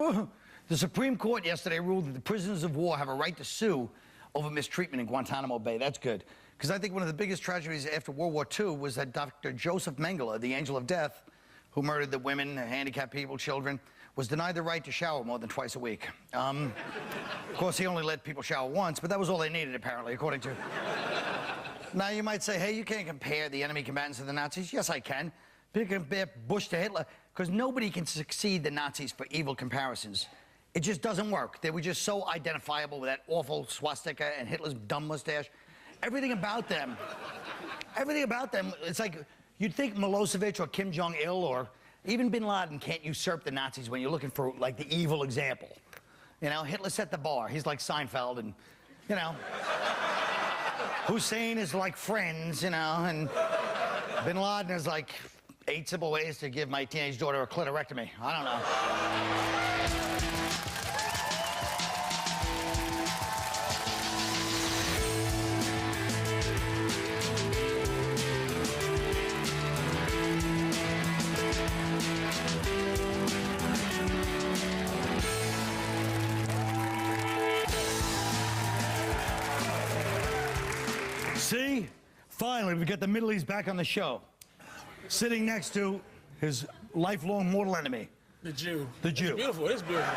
The Supreme Court yesterday ruled that the prisoners of war have a right to sue over mistreatment in Guantanamo Bay. That's good. Because I think one of the biggest tragedies after World War II was that Dr. Joseph Mengele, the angel of death, who murdered the women, handicapped people, children, was denied the right to shower more than twice a week. Of course, he only let people shower once, but that was all they needed, apparently, according to... Now, you might say, hey, you can't compare the enemy combatants to the Nazis. Yes, I can. You can compare Bush to Hitler, because nobody can succeed the Nazis for evil comparisons. It just doesn't work. They were just so identifiable with that awful swastika and Hitler's dumb mustache. Everything about them, it's like you'd think Milosevic or Kim Jong-il or even Bin Laden can't usurp the Nazis when you're looking for, like, the evil example. You know, Hitler set the bar. He's like Seinfeld and, you know, Hussein is like Friends, you know, and Bin Laden is like 8 simple ways to give my teenage daughter a clitorectomy. I don't know. See? Finally, we got the Middle East back on the show. Sitting next to his lifelong mortal enemy. The Jew. The Jew. It's beautiful. It's beautiful.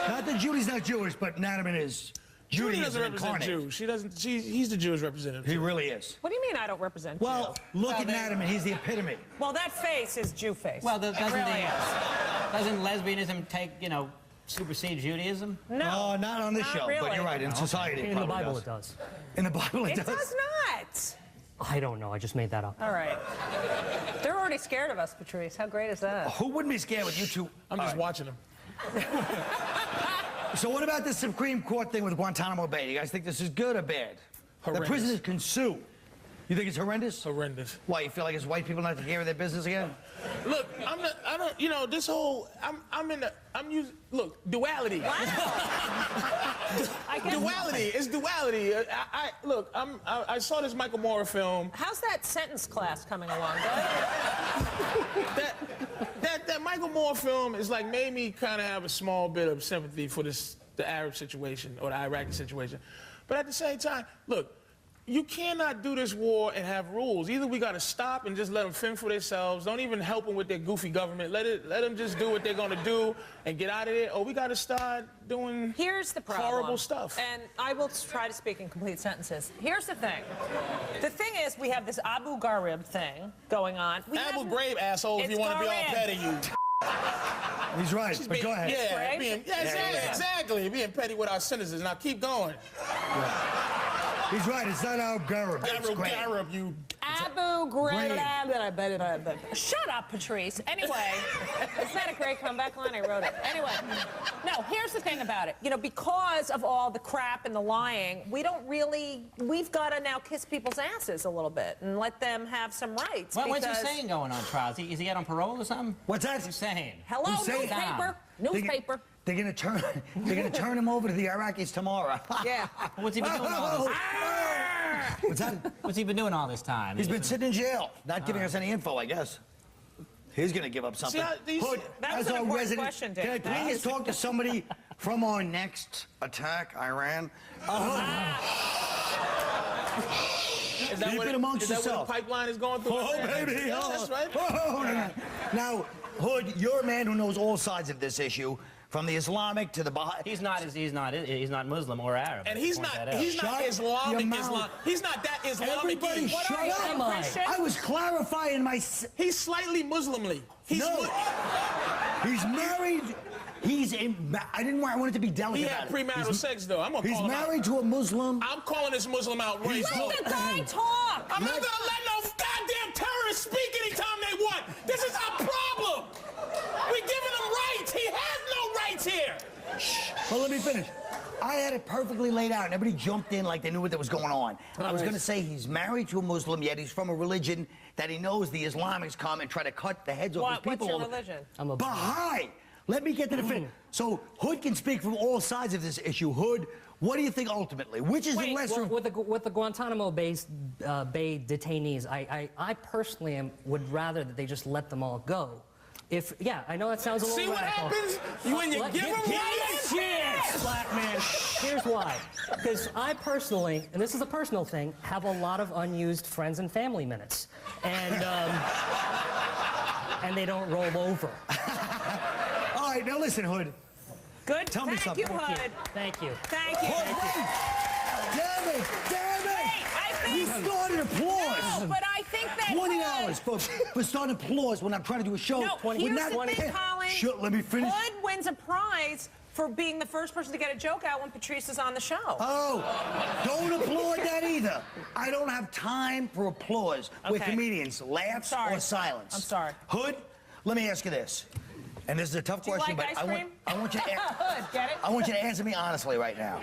Not that Judy's not Jewish, but Nataman is. Judy doesn't represent Jew. She doesn't. He's the Jewish representative. He really is. What do you mean I don't represent Jew? Well, look at Nataman. He's the epitome. Well, that face is Jew face. Well, doesn't lesbianism take, supersede Judaism? No. Not on this show, really. but you're right. In society, in the Bible, it does. In the Bible, it does. It does not. I don't know. I just made that up. All right. They're already scared of us, Patrice. How great is that? Who wouldn't be scared with you two? I'm just watching them. So what about the Supreme Court thing with Guantanamo Bay? Do you guys think this is good or bad? Horrendous. The prisoners can sue. You think it's horrendous? Horrendous. Why, you feel like it's white people not taking care of their business again? Look, this whole, look, duality. Wow. Duality. It's duality. I saw this Michael Moore film. How's that sentence class coming along, That Michael Moore film is like made me kind of have a small bit of sympathy for the Arab situation or the Iraqi situation. But at the same time, look, you cannot do this war and have rules. Either we got to stop and just let them fend for themselves. Don't even help them with their goofy government. Let them just do what they're going to do and get out of there. Or we got to start doing Here's the problem. horrible stuff. And I will try to speak in complete sentences. Here's the thing. The thing is, we have this Abu Ghraib thing going on. Abu Ghraib, asshole, if you want to be all petty, you. He's right, but go ahead. Exactly. Being petty with our sentences. Now keep going. Yeah. He's right. It's not Abu Ghraib. Abu Ghraib, you. Abu Ghraib. Shut up, Patrice. Anyway, isn't that a great comeback line? I wrote it. Anyway, no, here's the thing about it. Because of all the crap and the lying, we've got to now kiss people's asses a little bit and let them have some rights. What's Hussein going on, Charles? Is he out on parole or something? What's that? Hussein. Hello, newspaper. Newspaper. They're gonna turn him over to the Iraqis tomorrow. Yeah. What's he been doing all this? What's that? What's he been doing all this time? He's been sitting in jail, not giving us any info, I guess. He's gonna give up something. Hood, that was an important question, Dan. Can I please talk to somebody from our next attack, Iran? Is that what the pipeline is going through? Oh, baby. That's right. Oh. Now, Hood, you're a man who knows all sides of this issue. From the Islamic to the Baha'i. He's not Muslim or Arab. And he's not Islamic. He's not that Islamic. Everybody shut up. I was clarifying my... He's slightly Muslimly. He's married. I wanted to be delicate. He had premarital sex, though. I'm gonna call him He's married to a Muslim. I'm calling this Muslim out right now. Let the guy talk. I'm not gonna let no goddamn terrorist speak anytime they want. This is our problem. We're giving him rights. He has no rights here. Shh. Well, let me finish. I had it perfectly laid out, and everybody jumped in like they knew what was going on. I was going to say he's married to a Muslim, yet he's from a religion that he knows the Islamics come and try to cut the heads off his people. What's your religion? I'm a Baha'i. Let me get to the finish. So Hood can speak from all sides of this issue. Hood, what do you think ultimately? Which is the lesser... With the Guantanamo Bay detainees, I personally would rather that they just let them all go. Yeah, I know that sounds a little See what radical. happens when you give them Give me a chance, black man. Here's why. Because I personally, and this is a personal thing, have a lot of unused friends and family minutes. And they don't roll over. All right, now listen, Hood. Good. Tell me Thank something. you, Hood. Thank you. Thank you. Hood, wait! Damn it! Damn it! I You think... started applause. No, but I think that... $20 for starting applause when I'm trying to do a show. No, here's the thing, Colin. Shut, let me finish. Hood wins a prize for being the first person to get a joke out when Patrice is on the show. Oh, don't applaud that either. I don't have time for applause with Okay. comedians. Laughs or silence. I'm sorry. Hood, let me ask you this. And this is a tough Do you question, like but ice cream? I want you to Hood, get it? I want you to answer me honestly right now.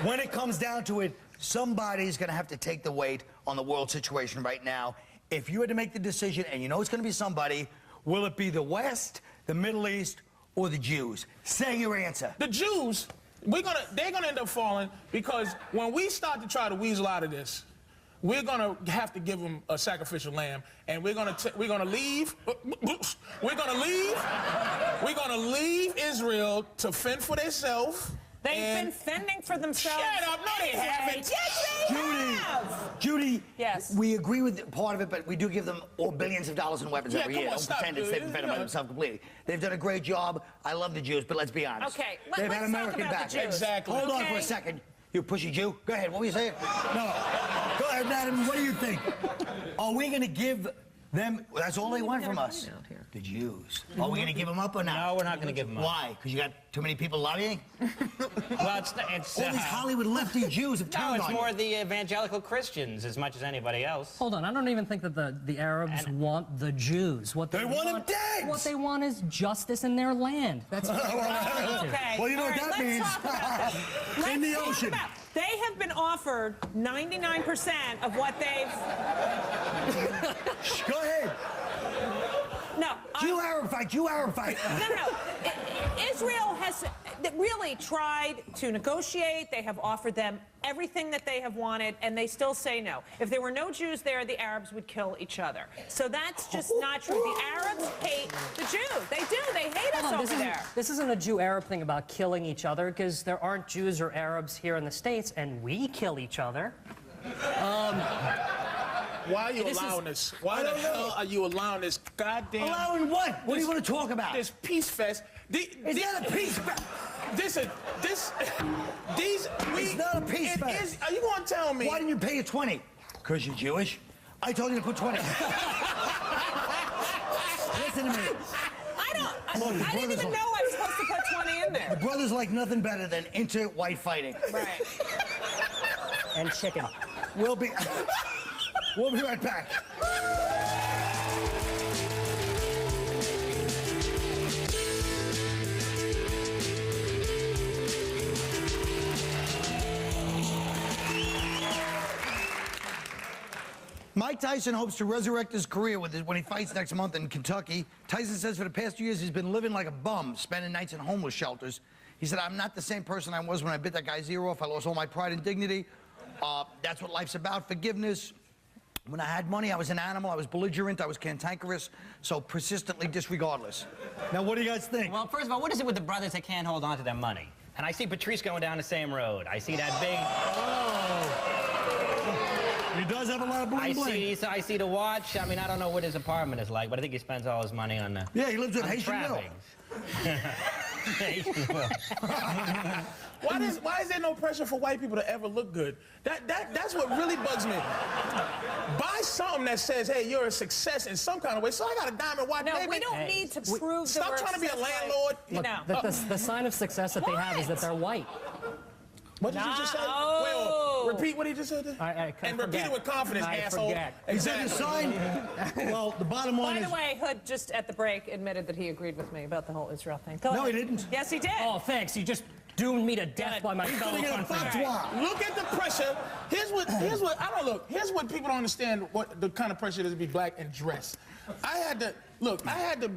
When it comes down to it, somebody's going to have to take the weight on the world situation right now. If you had to make the decision, and you know it's going to be somebody, will it be the West, the Middle East, or the Jews? Say your answer. The Jews, they're gonna end up falling because when we start to try to weasel out of this, we're gonna have to give them a sacrificial lamb, and we're gonna leave. We're gonna leave Israel to fend for themselves. They've been fending for themselves. Shut up! No, they haven't. Yes, they have. Judy, Yes. we agree with part of it, but we do give them billions of dollars in weapons Yeah, every come year. on, Don't stop, pretend it's dude. they defend themselves completely. They've done a great job. I love the Jews, but let's be honest. Okay, They've let's had talk American about the backing. Jews. Exactly. Hold on for Okay. a second. You pushy Jew. Go ahead. What were you saying? No. Go ahead, madam. What do you think? Are we going to give them? That's all they want from us. The Jews. Are we going to give them up or not? No, we're not going to give them up. Why? Because you got too many people lobbying? Well, it's All these Hollywood lefty Jews have no, turned it's on more you. the evangelical Christians as much as anybody else. Hold on, I don't even think that the Arabs want the Jews. What They want them dead! What they want is justice in their land. That's what they want. Okay. Well, you know All what right, that means. let's talk about it. In the Let's talk ocean. about- They have been offered 99% of what they've... Go ahead. No. Jew-Arab fight. Jew-Arab fight. No. Israel has really tried to negotiate. They have offered them everything that they have wanted, and they still say no. If there were no Jews there, the Arabs would kill each other. So that's just not true. The Arabs hate the Jews. They do. They hate us over there. This isn't a Jew-Arab thing about killing each other, because there aren't Jews or Arabs here in the States, and we kill each other. Why are you allowing this? Why the hell are you allowing this goddamn... Allowing what? What do you want to talk about? This peace fest. Is that a peace fest? It's not a peace fest. Are you going to tell me? Why didn't you pay your 20? Because you're Jewish. I told you to put 20. Listen to me. I didn't even know I was supposed to put 20 in there. The brothers like nothing better than inter-white fighting. Right. And chicken. We'll be right back. Mike Tyson hopes to resurrect his career when he fights next month in Kentucky. Tyson says for the past 2 years he's been living like a bum, spending nights in homeless shelters. He said, I'm not the same person I was when I bit that guy's ear off. I lost all my pride and dignity. That's what life's about, forgiveness. When I had money, I was an animal. I was belligerent. I was cantankerous. So persistently disregardless. Now, what do you guys think? Well, first of all, what is it with the brothers that can't hold on to their money? And I see Patrice going down the same road. I see that big... He does have a lot of bling bling. I see the watch. I mean, I don't know what his apartment is like, but I think he spends all his money on the... Yeah, he lives with on Haitian Mill. trappings. Why is there no pressure for white people to ever look good? That's what really bugs me. Buy something that says, hey, you're a success in some kind of way. So I got a diamond watch. No, baby. we don't need to prove that Stop we're trying to be a successful. landlord. You Look, know. the sign of success that they have is that they're white. What did you just say? Oh. Wait, repeat what he just said. And repeat it with confidence, I asshole. forget. He said the sign. Well, the bottom line By is. the way, Hood just at the break admitted that he agreed with me about the whole Israel thing. Go No, ahead. he didn't. Yes, he did. Oh, thanks. You just doomed me to death Good. by my He's fellow gonna get a countrymen. fatwa. Look at the pressure. Here's what here's what people don't understand what the kind of pressure it is to be black and dress. I had to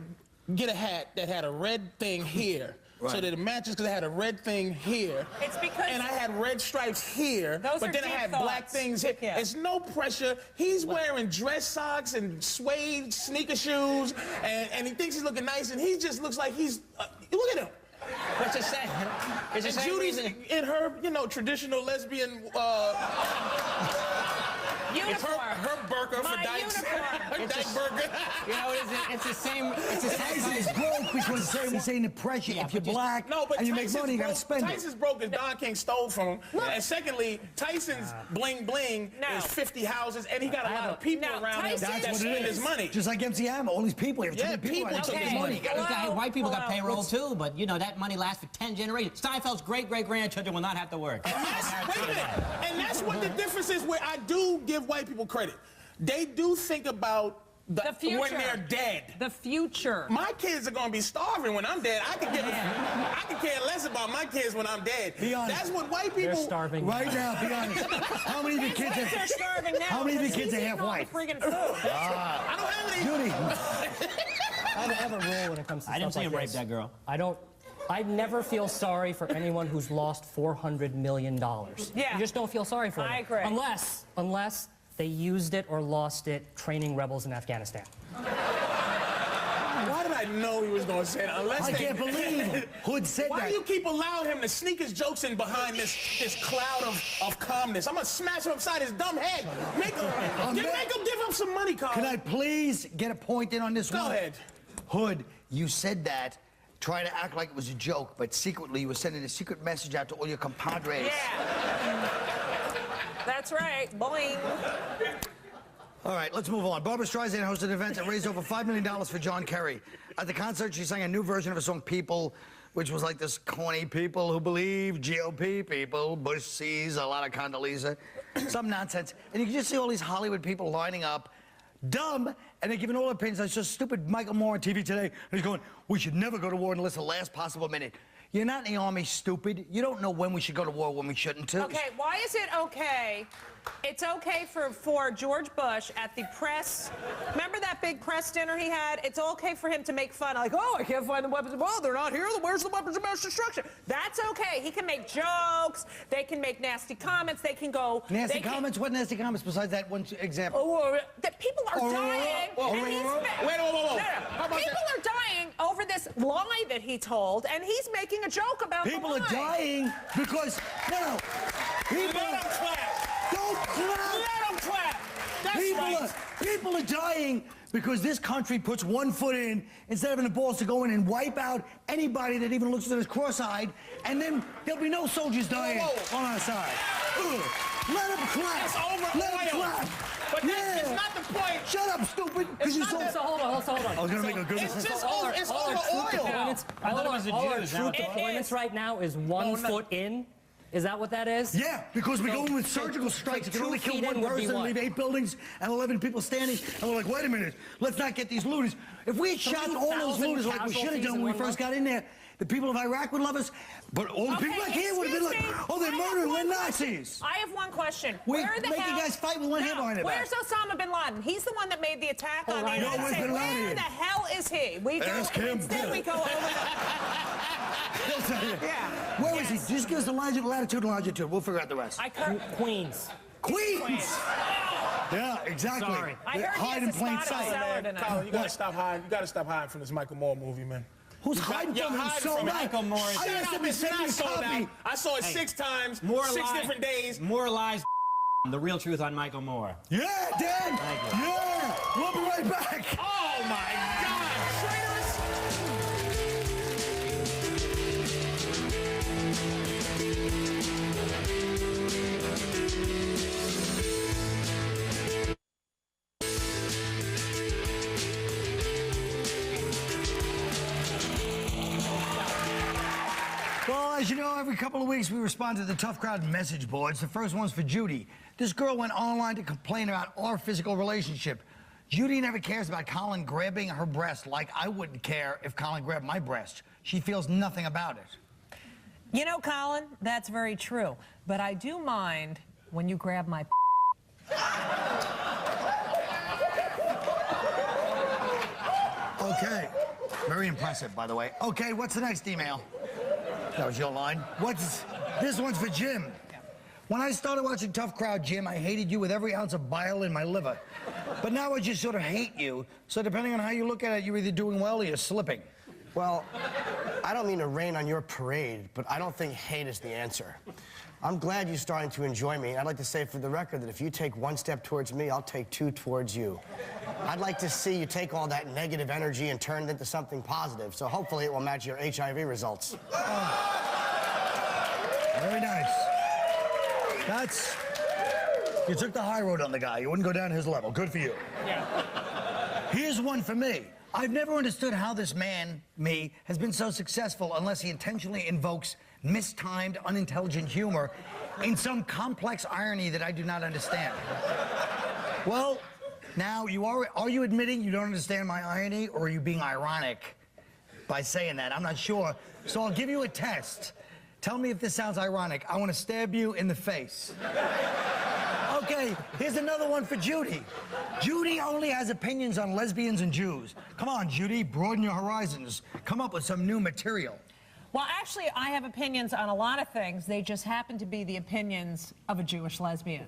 get a hat that had a red thing here so that it matches, because I had a red thing here. It's because... And I had red stripes here, Those but are then I deep had thoughts. black things here. Yeah. It's no pressure. He's wearing dress socks and suede sneaker shoes, and he thinks he's looking nice, and he just looks like he's... look at him. What's it say? It's the And same Judy's reason. in her, traditional lesbian... Uniform. Her burqa for My Dykes. uniform. Her Dyke burqa. You know, it's the same. It's the Tyson is same. broke because he's saying the pressure. Yeah, if you're but just- black No, but and you Tyson's make money, you gotta broke. spend Tyson's it. broke because Don King stole from him. And secondly, Tyson's bling bling No. is 50 houses, and he got a lot of people No, around him Tyson- that That's spend what it his money. Just like MC Hammer, all these people here. Yeah, people took took his his money. Hello? White people got Hello? payroll too, but you know that money lasts for 10 generations. Steinfeld's great-great-grandchildren will not have to work. Wait a minute. And that's what the difference is, where I do give white people credit. They do think about The future. when they're dead. The future. My kids are gonna be starving when I'm dead. I can care less about my kids when I'm dead. Be honest. That's what white people. They're starving. Right now, be honest. How many of your kids They're are... starving now. How many of your because kids are he's half eating all white? the friggin' food. I don't have any. Judy, I have a rule when it comes to I didn't stuff see him like rape this. that girl. I never feel sorry for anyone who's lost $400 million. Yeah. You just don't feel sorry for them. I agree. Unless they used it or lost it training rebels in Afghanistan. Why did I know he was gonna say that? Unless I they... can't believe Hood said Why that. do you keep allowing him to sneak his jokes in behind this cloud of calmness? I'm gonna smash him upside his dumb head. Make him give up some money, Colin. Can I please get a point in on this one? Go ahead. Hood, you said that. Try to act like it was a joke, but secretly you were sending a secret message out to all your compadres. Yeah. That's right. Boing. All right, let's move on. Barbra Streisand hosted an event that raised over $5 million for John Kerry. At the concert, she sang a new version of a song, People, which was like this corny people who believe, GOP people, Bush sees a lot of Condoleezza, some nonsense. And you can just see all these Hollywood people lining up, dumb, and they're giving all their opinions. I saw stupid Michael Moore on TV today, and he's going, we should never go to war unless the last possible minute. You're not in the army, stupid. You don't know when we should go to war, when we shouldn't, too. Okay, why is it okay? It's okay for George Bush at the press. Remember that big press dinner he had? It's okay for him to make fun, like, oh, I can't find the weapons of mass. They're not here. Where's the weapons of mass destruction? That's okay. He can make jokes. They can make nasty comments. They can go. Nasty comments? What nasty comments besides that one example? Oh, that people are dying. and he's Whoa. How about people are dying over this lie that he told, and he's making a joke about People the are lie. dying because, no, people Let him clap. don't clap. Let him clap. That's right. People are dying because this country puts one foot in instead of having the balls to go in and wipe out anybody that even looks at us cross-eyed, and then there'll be no soldiers dying on our side. Ugh. Let them clap. It's over Let them oil. clap. But that's not the point. Shut up, stupid. It's you not that- So hold on. I was gonna make a good It's mistake. just All over. our- It's all our over truth oil. deployments- I thought it was the all our Jews. truth Now- deployments right now is one no. foot in. Is that what that is? Yeah, because we go in with surgical strikes. You can 2 only kill feet one in would be person and what? leave 8 buildings and 11 people standing. And we're like, wait a minute, let's not get these looters. If we had shot all those 3,000 looters like we should have casualties done in when we one first month? got in there, the people of Iraq would love us, but all the people back here would have been like, excuse me. oh, they're I have murdering, one we're question. Nazis. I have one question. We're Where the making hell... guys fight with one hand behind their back. Where's Osama bin Laden? He's the one that made the attack on the right. United No one's States. bin Where Laden. the hell is he? We go, Ask him. Instead, we go over He'll tell you. Yeah. Where is Yes. he? Just give us the latitude and longitude. We'll figure out the rest. Queens. Queens! Yeah, exactly. Sorry. I They heard he hide has in a plain spotted sight. cellar Man, tonight. Colin, you gotta stop hiding. You gotta stop hiding from this Michael Moore movie, man. Who's hiding You're from him hiding so from bad? Michael Moore. I Shut asked up, him to it's send me not a sold copy. out. I saw it 6 times, More 6 lies. different days. More lies. The real truth on Michael Moore. Yeah, Dan! Thank you. Yeah! We'll be right back. Oh my God, traitors! Well, as you know, every couple of weeks we respond to the Tough Crowd message boards. The first one's for Judy. This girl went online to complain about our physical relationship. Judy never cares about Colin grabbing her breast like I wouldn't care if Colin grabbed my breast. She feels nothing about it. You know, Colin, that's very true. But I do mind when you grab my Okay. Very impressive, by the way. Okay, what's the next email? That was your line. This one's for Jim. When I started watching Tough Crowd, Jim, I hated you with every ounce of bile in my liver. But now I just sort of hate you. So depending on how you look at it, you're either doing well or you're slipping. Well, I don't mean to rain on your parade, but I don't think hate is the answer. I'm glad you're starting to enjoy me. I'd like to say for the record that if you take one step towards me, I'll take two towards you. I'd like to see you take all that negative energy and turn it into something positive. So hopefully it will match your HIV results. Very nice. You took the high road on the guy. You wouldn't go down his level. Good for you. Yeah. Here's one for me. I've never understood how this man, me, has been so successful unless he intentionally invokes mistimed, unintelligent humor in some complex irony that I do not understand. Well, now, are you admitting you don't understand my irony, or are you being ironic by saying that? I'm not sure. So I'll give you a test. Tell me if this sounds ironic. I want to stab you in the face. Okay, here's another one for Judy. Judy only has opinions on lesbians and Jews. Come on, Judy, broaden your horizons. Come up with some new material. Well, actually, I have opinions on a lot of things. They just happen to be the opinions of a Jewish lesbian.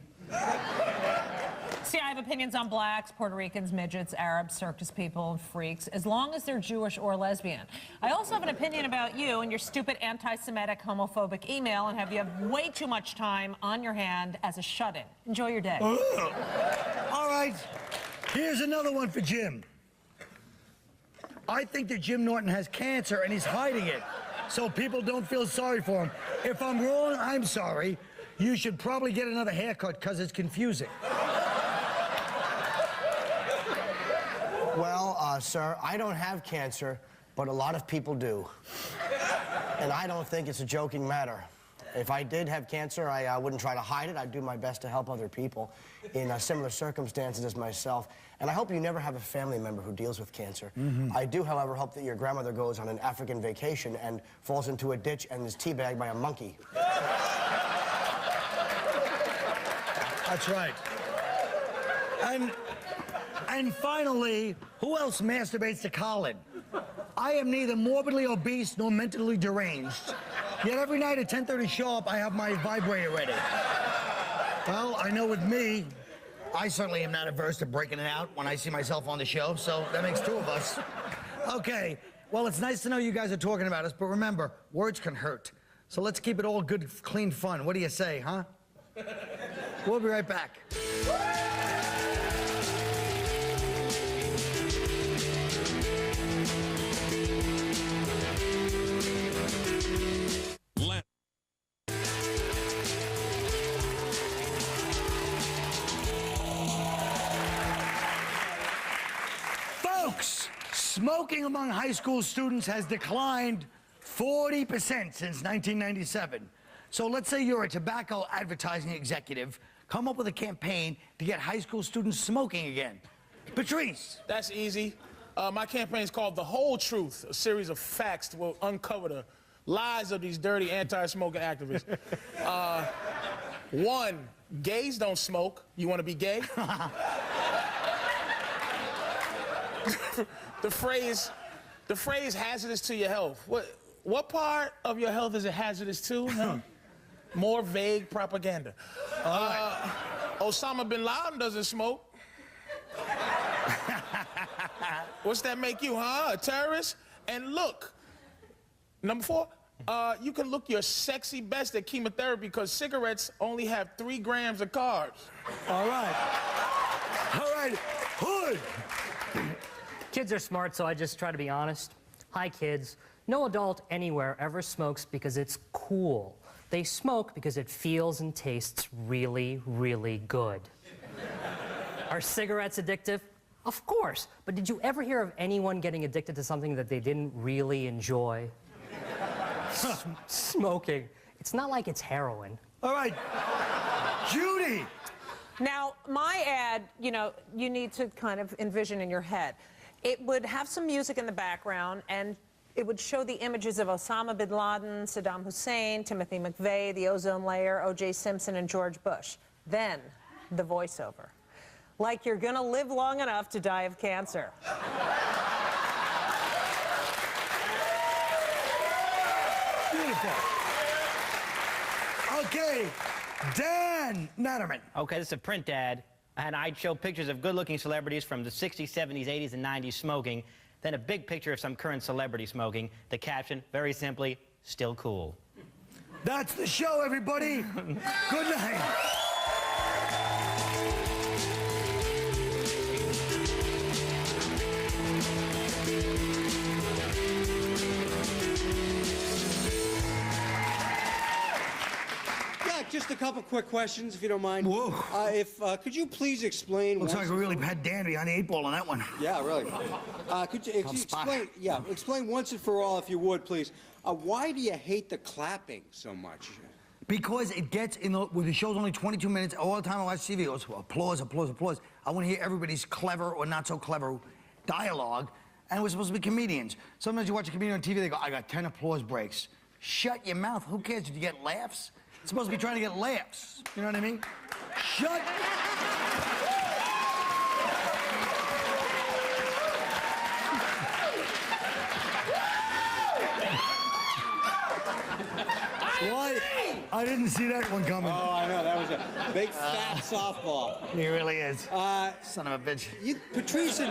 See, I have opinions on blacks, Puerto Ricans, midgets, Arabs, circus people, and freaks, as long as they're Jewish or lesbian. I also have an opinion about you and your stupid anti-Semitic, homophobic email, and you have way too much time on your hand as a shut-in. Enjoy your day. All right, here's another one for Jim. I think that Jim Norton has cancer and he's hiding it, so people don't feel sorry for him. If I'm wrong, I'm sorry. You should probably get another haircut because it's confusing. Well, sir, I don't have cancer, but a lot of people do. And I don't think it's a joking matter. If I did have cancer, I wouldn't try to hide it. I'd do my best to help other people in similar circumstances as myself. And I hope you never have a family member who deals with cancer. I do, however, hope that your grandmother goes on an African vacation and falls into a ditch and is teabagged by a monkey. That's right. And finally, who else masturbates to Colin? I am neither morbidly obese nor mentally deranged. Yet every night at 10:30 sharp, I have my vibrator ready. Well, I know with me, I certainly am not averse to breaking it out when I see myself on the show, so that makes two of us. Okay, well, it's nice to know you guys are talking about us, but remember, words can hurt. So let's keep it all good, clean fun. What do you say, huh? We'll be right back. Folks, smoking among high school students has declined 40% since 1997. So let's say you're a tobacco advertising executive. Come up with a campaign to get high school students smoking again. Patrice. That's easy. My campaign is called The Whole Truth, a series of facts that will uncover the lies of these dirty anti-smoking activists. 1, gays don't smoke. You want to be gay? The phrase hazardous to your health. What part of your health is it hazardous to? Huh? More vague propaganda. Osama bin Laden doesn't smoke. What's that make you, huh? A terrorist? And look, number 4, you can look your sexy best at chemotherapy because cigarettes only have 3 grams of carbs. All right. All right. Hood. Kids are smart, so I just try to be honest. Hi, kids. No adult anywhere ever smokes because it's cool. They smoke because it feels and tastes really, really good. Are cigarettes addictive? Of course. But did you ever hear of anyone getting addicted to something that they didn't really enjoy? Smoking. It's not like it's heroin. All right. Judy. Now, my ad, you need to kind of envision in your head. It would have some music in the background, and it would show the images of Osama bin Laden, Saddam Hussein, Timothy McVeigh, the ozone layer, O.J. Simpson, and George Bush. Then, the voiceover. Like you're gonna live long enough to die of cancer. Judy, Beautiful. Okay, Dan Natterman. Okay, this is a print ad, and I'd show pictures of good-looking celebrities from the 60s, 70s, 80s, and 90s smoking, then a big picture of some current celebrity smoking. The caption, very simply, still cool. That's the show, everybody. Good night. Just a couple quick questions, if you don't mind. Whoa. Could you please explain? Looks like we really had Dan behind the 8 ball on that one. Yeah, really. Could you explain? Yeah, explain once and for all, if you would, please. Why do you hate the clapping so much? Because it gets in the, when the show's only 22 minutes, all the time I watch TV, it goes, applause, applause, applause. I want to hear everybody's clever or not so clever dialogue, and we're supposed to be comedians. Sometimes you watch a comedian on TV, they go, I got 10 applause breaks. Shut your mouth. Who cares? Did you get laughs? It's supposed to be trying to get laughs. You know what I mean? Shut. What? I didn't see that one coming. Oh, I know. That was a big fat softball. He really is. Son of a bitch. Patrice.